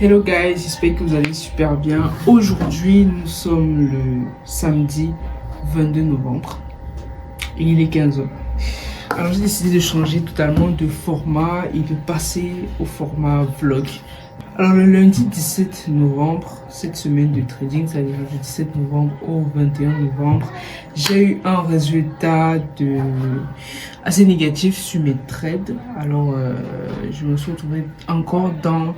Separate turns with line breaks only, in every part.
Hello guys, j'espère que vous allez super bien. Aujourd'hui, nous sommes le samedi 22 novembre et il est 15h. Alors j'ai décidé de changer totalement de format et de passer au format vlog. Alors le lundi 17 novembre, cette semaine de trading, c'est-à-dire du 17 novembre au 21 novembre, j'ai eu un résultat assez négatif sur mes trades. Alors je me suis retrouvé encore dans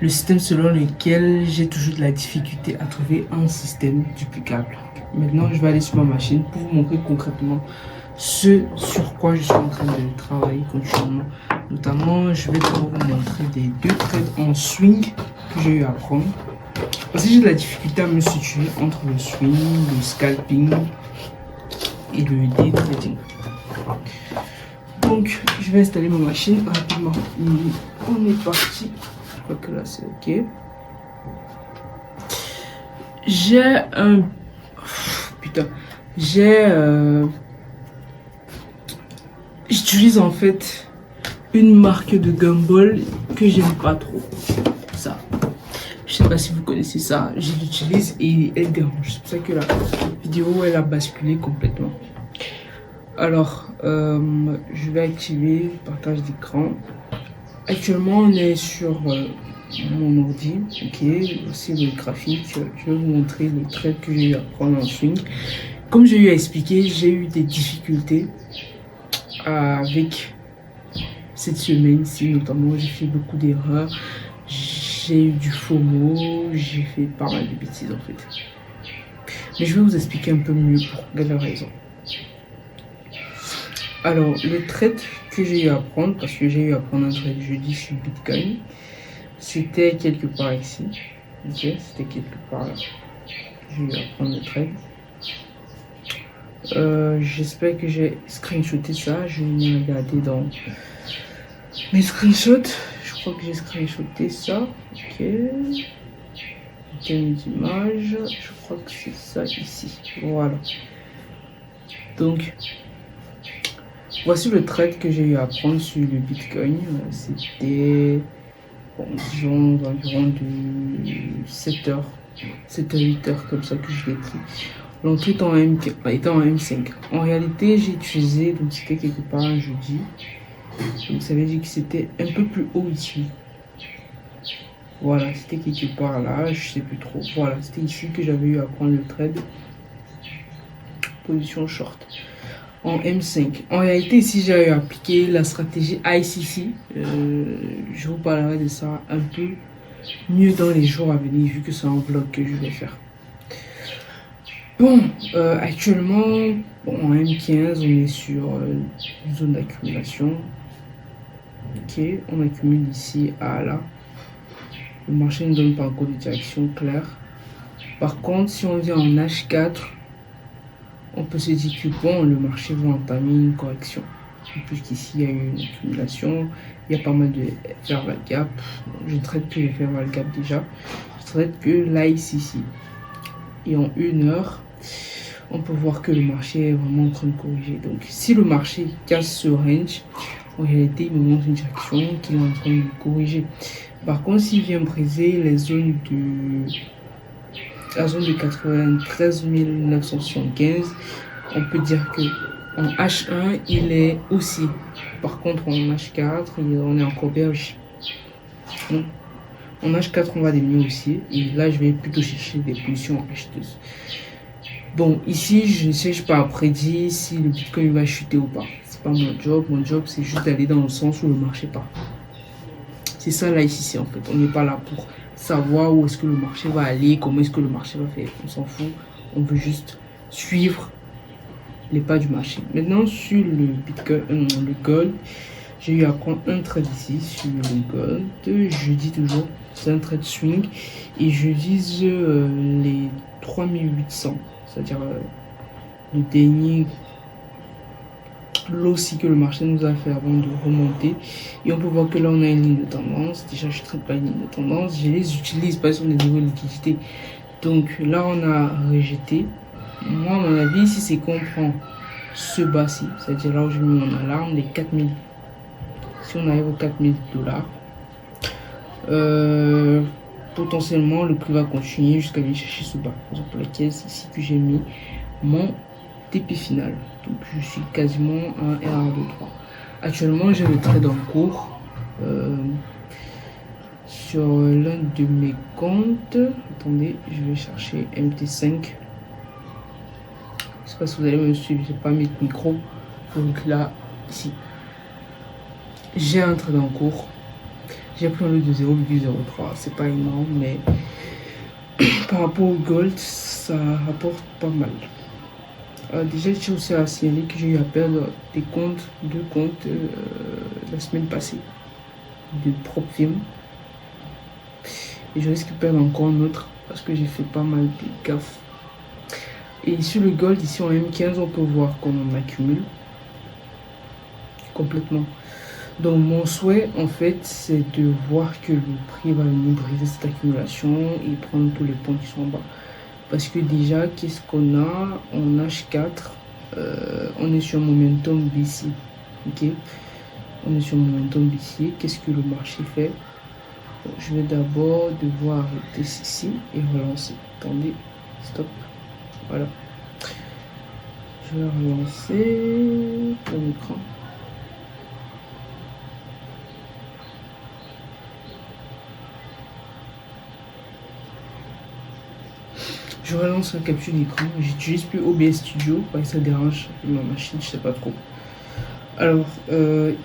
le système selon lequel j'ai toujours de la difficulté à trouver un système duplicable. Maintenant, je vais aller sur ma machine pour vous montrer concrètement ce sur quoi je suis en train de travailler continuellement. Notamment, je vais vous montrer des deux trades en swing que j'ai eu à prendre. Parce que j'ai de la difficulté à me situer entre le swing, le scalping et le day trading. Donc, je vais installer ma machine rapidement. On est parti. Je crois que là c'est ok. J'ai un... Putain. J'utilise en fait une marque de gumball que j'aime pas trop. Ça. Je sais pas si vous connaissez ça. Je l'utilise et elle dérange. C'est pour ça que la vidéo elle a basculé complètement. Alors, je vais activer le partage d'écran. Actuellement, on est sur mon ordi, ok, c'est le graphique. Je vais vous montrer les traits que j'ai eu à prendre en swing. Comme j'ai eu à expliquer, j'ai eu des difficultés avec cette semaine-ci, notamment j'ai fait beaucoup d'erreurs, j'ai eu du FOMO, j'ai fait pas mal de bêtises en fait. Mais je vais vous expliquer un peu mieux pour quelle raison. Alors, le trade que j'ai eu à prendre, parce que j'ai eu à prendre un trade jeudi sur Bitcoin, c'était quelque part ici. Ok, c'était quelque part là. J'ai eu à prendre le trade. J'espère que j'ai screenshoté ça. Je vais regarder dans mes screenshots. Je crois que j'ai screenshoté ça. Ok. Thème d'image. Je crois que c'est ça ici. Voilà. Donc, voici le trade que j'ai eu à prendre sur le Bitcoin. C'était, bon, disons, environ de 7h, 8h comme ça que je l'ai pris. L'entrée étant en M5. En réalité, j'ai utilisé, donc c'était quelque part un jeudi. Donc ça veut dire que c'était un peu plus haut ici. Voilà, c'était quelque part là, je sais plus trop. Voilà, c'était ici que j'avais eu à prendre le trade. Position short. En M5. En réalité, ici, j'ai appliqué la stratégie ICC. Je vous parlerai de ça un peu mieux dans les jours à venir, vu que c'est un vlog que je vais faire. Bon, actuellement, bon, en M15, on est sur une zone d'accumulation. Ok, on accumule ici à là. Le marché ne donne pas encore de direction claire. Par contre, si on vient en H4, on peut se dire que bon, le marché va entamer une correction. Puisqu'ici, il y a eu une accumulation, il y a pas mal de fair value gap. Je ne traite que les fair value gap déjà. Je traite que l'ICC. Et en 1 heure, on peut voir que le marché est vraiment en train de corriger. Donc, si le marché casse ce range, en réalité, il me montre une direction qu'il est en train de corriger. Par contre, s'il vient briser la zone de 93 975, on peut dire que en H1 il est aussi. Par contre en H4 on est encore berge. Donc, en H4 on va diminuer aussi et là je vais plutôt chercher des positions en H2. Bon, ici je ne cherche pas à prédire si le Bitcoin va chuter ou pas. C'est pas mon job c'est juste d'aller dans le sens où le marché part. C'est ça là ici en fait. On n'est pas là pour savoir où est-ce que le marché va aller, comment est-ce que le marché va faire. On s'en fout. On veut juste suivre les pas du marché. Maintenant sur le Bitcoin, le gold, j'ai eu à prendre un trade ici sur le gold. Je dis toujours, c'est un trade swing et je vise les 3800, c'est-à-dire le dernier aussi que le marché nous a fait avant de remonter. Et on peut voir que là on a une ligne de tendance. Déjà je traite pas une ligne de tendance, je les utilise parce qu'on est niveau de liquidité. Donc là on a rejeté. Moi à mon avis, si c'est qu'on prend ce bas-ci, c'est-à-dire là où je mets mon alarme, les 4000, si on arrive aux 4000 $, potentiellement le prix va continuer jusqu'à venir chercher ce bas. Par exemple, la caisse ici que j'ai mis mon TP final. Donc je suis quasiment à RR23. Actuellement, j'ai le trade en cours sur l'un de mes comptes. Attendez, je vais chercher MT5. Je sais pas si vous allez me suivre, j'ai pas mis de micro. Donc là, ici, j'ai un trade en cours. J'ai pris un lot de 0,03. C'est pas énorme, mais par rapport au gold, ça rapporte pas mal. Déjà, j'ai aussi à signaler que j'ai eu à perdre deux comptes la semaine passée de propre film. Et je risque de perdre encore un autre parce que j'ai fait pas mal de gaffes. Et sur le gold, ici en M15, on peut voir qu'on accumule complètement. Donc mon souhait en fait, c'est de voir que le prix va venir briser cette accumulation et prendre tous les points qui sont en bas. Parce que déjà, qu'est-ce qu'on a en H4? On est sur momentum baissier. Ok, on est sur momentum baissier. Qu'est-ce que le marché fait? Bon, je vais d'abord devoir arrêter ceci et relancer. Attendez, stop. Voilà. Je vais relancer mon écran. Je relance la capture d'écran. J'utilise plus OBS Studio parce que ça dérange ma machine, je sais pas trop. Alors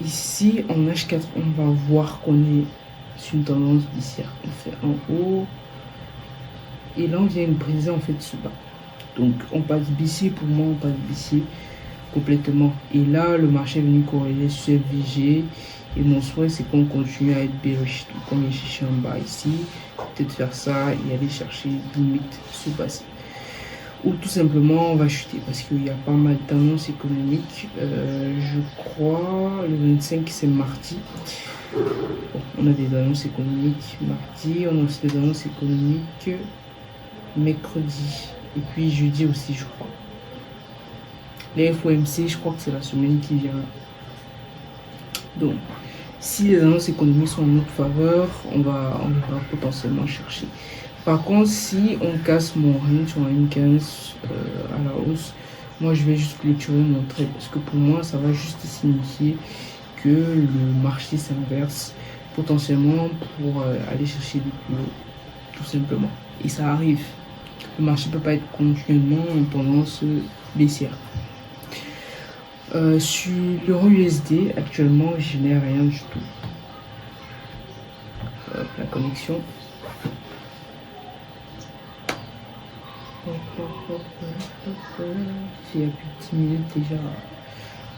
ici en H4, on va voir qu'on est sur une tendance baissière. On fait en haut et là on vient briser en fait ce bas. Donc on passe baissier, pour moi on passe baissier complètement. Et là le marché est venu corréler sur VG. Et mon souhait c'est qu'on continue à être bearish. Donc on vient chercher en bas ici, peut-être faire ça et aller chercher limite ce bas-ci. Ou tout simplement on va chuter parce qu'il y a pas mal d'annonces économiques. Je crois le 25 c'est mardi. Bon, on a des annonces économiques mardi, on a aussi des annonces économiques mercredi et puis jeudi aussi je crois. Les FOMC je crois que c'est la semaine qui vient. Donc si les annonces économiques sont en notre faveur, on va potentiellement chercher. Par contre, si on casse mon range sur une 15 à la hausse, moi je vais juste clôturer mon trade parce que pour moi ça va juste signifier que le marché s'inverse potentiellement pour aller chercher des plus hauts, tout simplement. Et ça arrive. Le marché ne peut pas être continuellement en tendance baissière. Sur l'euro USD, actuellement, je n'ai rien du tout. La connexion. Il y a plus de 10 minutes déjà.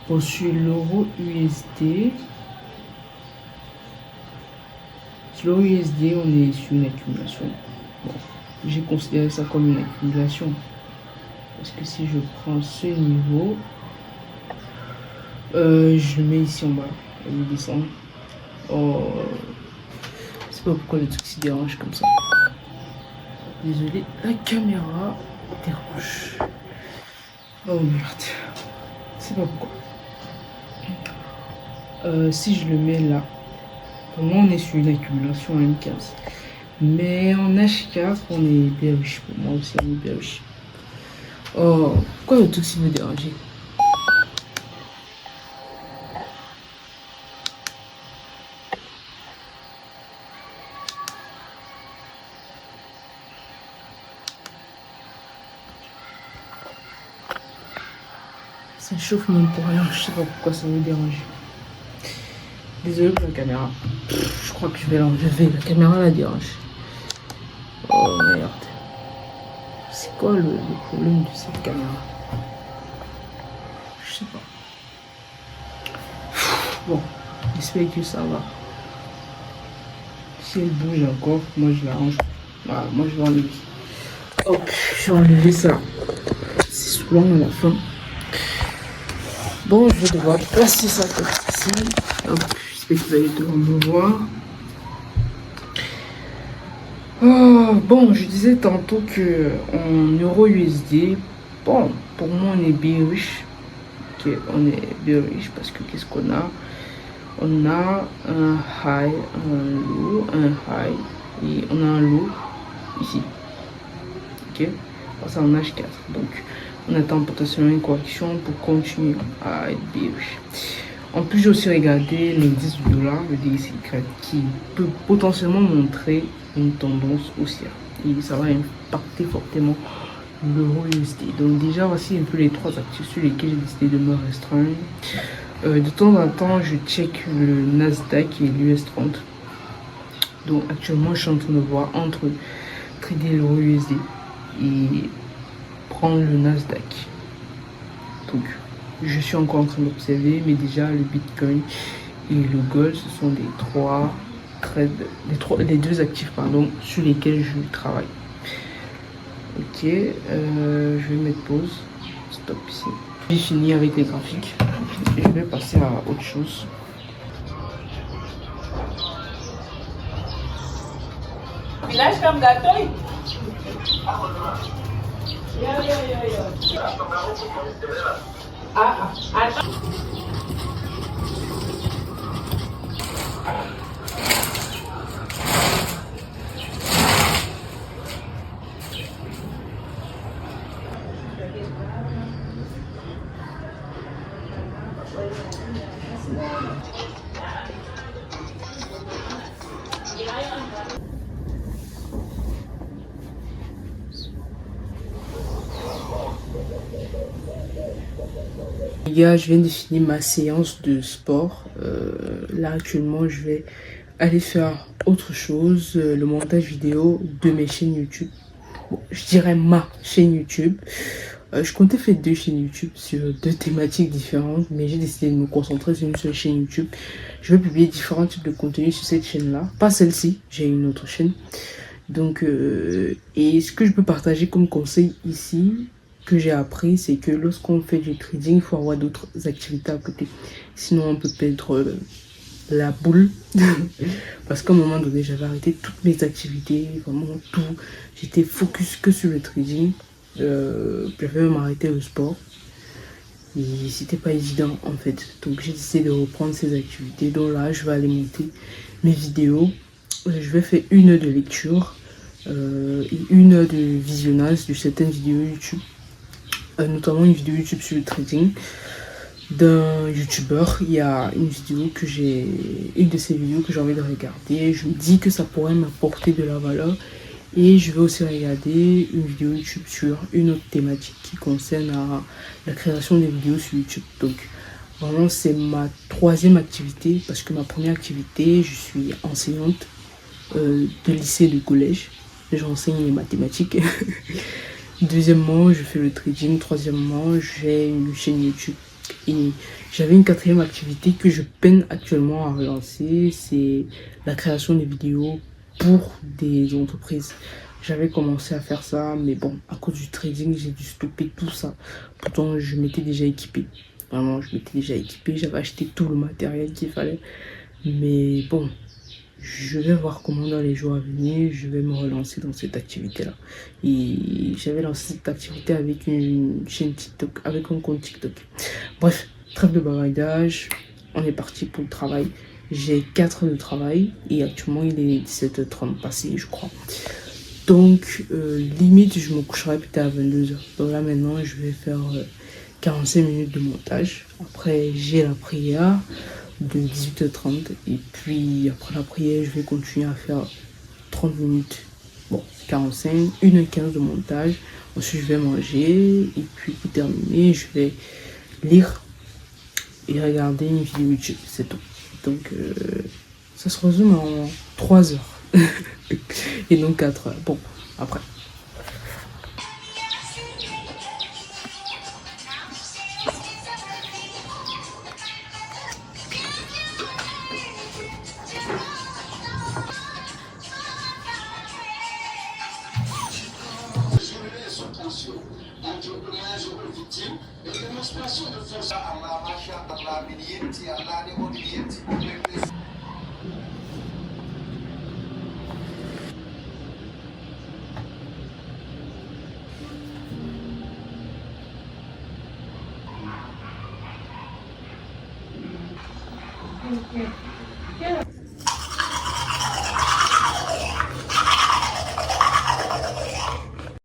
Bon, sur l'euro USD. Sur l'euro USD, on est sur une accumulation. Bon, j'ai considéré ça comme une accumulation. Parce que si je prends ce niveau, je le mets ici en bas. Je descends. Oh, c'est pas pourquoi le truc s'y dérange comme ça. Désolé, la caméra dérange. Oh merde. C'est pas pourquoi. Si je le mets là, pour moi on est sur une accumulation à M15. Mais en H4, on est bearish. Pour moi aussi, on est bearish. Oh, pourquoi le truc s'y veut déranger? Ça chauffe même pour rien, je sais pas pourquoi ça me dérange. Désolé pour la caméra. Je crois que je vais l'enlever, la caméra la dérange. Oh merde. C'est quoi le problème de cette caméra? Je sais pas. Bon, j'espère que ça va. Si elle bouge encore, moi je l'arrange. Voilà, moi je vais enlever. Hop, je vais enlever ça. C'est souvent à la fin. Bon, je vais devoir placer ça comme ici. Hop, j'espère que vous allez devoir me voir. Bon, je disais tantôt que en euro USD, bon, pour moi on est bearish. Ok, on est bearish parce que qu'est-ce qu'on a? On a un high, un low, un high, Et on a un lot ici. Ok, ça en H4. Donc on attend potentiellement une correction pour continuer à être bearish. En plus, j'ai aussi regardé l'indice du dollar, le DXY, qui peut potentiellement montrer une tendance haussière. Et ça va impacter fortement l'euro USD. Donc déjà, voici un peu les trois actifs sur lesquels j'ai décidé de me restreindre. De temps en temps, je check le Nasdaq et l'US 30. Donc actuellement, je suis en train de voir entre trader l'euro USD et prendre le Nasdaq. Donc je suis encore en train d'observer, mais déjà le Bitcoin et le Gold, ce sont les deux actifs pardon, sur lesquels je travaille. Ok, je vais mettre pause, stop ici. J'ai fini avec les graphiques et je vais passer à autre chose. Village comme gâteau. Les gars, je viens de finir ma séance de sport. Là, actuellement, je vais aller faire autre chose. Le montage vidéo de mes chaînes YouTube. Bon, je dirais ma chaîne YouTube. Je comptais faire deux chaînes YouTube sur deux thématiques différentes, mais j'ai décidé de me concentrer sur une seule chaîne YouTube. Je vais publier différents types de contenus sur cette chaîne-là. Pas celle-ci, j'ai une autre chaîne. Donc, et ce que je peux partager comme conseil ici, que j'ai appris, c'est que lorsqu'on fait du trading, il faut avoir d'autres activités à côté. Sinon, on peut perdre la boule. Parce qu'à un moment donné, j'avais arrêté toutes mes activités, vraiment tout. J'étais focus que sur le trading. J'avais même arrêté le sport. Et c'était pas évident en fait. Donc j'ai décidé de reprendre ces activités. Donc là, je vais aller monter mes vidéos. Je vais faire 1 heure de lecture et 1 heure de visionnage de certaines vidéos YouTube. Notamment une vidéo YouTube sur le trading d'un youtubeur. Il y a une de ces vidéos que j'ai envie de regarder. Je me dis que ça pourrait m'apporter de la valeur. Et je vais aussi regarder une vidéo YouTube sur une autre thématique qui concerne la création des vidéos sur YouTube. Donc vraiment c'est ma troisième activité, parce que ma première activité, je suis enseignante de lycée, de collège. J'enseigne les mathématiques. Deuxièmement, je fais le trading. Troisièmement, j'ai une chaîne YouTube. Et j'avais une quatrième activité que je peine actuellement à relancer, c'est la création des vidéos pour des entreprises. J'avais commencé à faire ça, mais bon, à cause du trading, j'ai dû stopper tout ça. Pourtant, je m'étais déjà équipé. Vraiment, je m'étais déjà équipé. J'avais acheté tout le matériel qu'il fallait. Mais bon, je vais voir comment dans les jours à venir, je vais me relancer dans cette activité-là. Et j'avais lancé cette activité avec une chaîne TikTok, avec un compte TikTok. Bref, trêve de bavardage, on est parti pour le travail. J'ai 4 heures de travail et actuellement il est 17h30 passé, je crois. Donc, limite, je me coucherai peut-être à 22h. Donc là, maintenant, je vais faire 45 minutes de montage. Après, j'ai la prière de 18h30. Et puis, après la prière, je vais continuer à faire 30 minutes. Bon, 45, 1h15 de montage. Ensuite, je vais manger. Et puis, pour terminer, je vais lire et regarder une vidéo YouTube. C'est tout. Donc, ça se résume en 3 heures. Et donc 4 heures. Bon, après.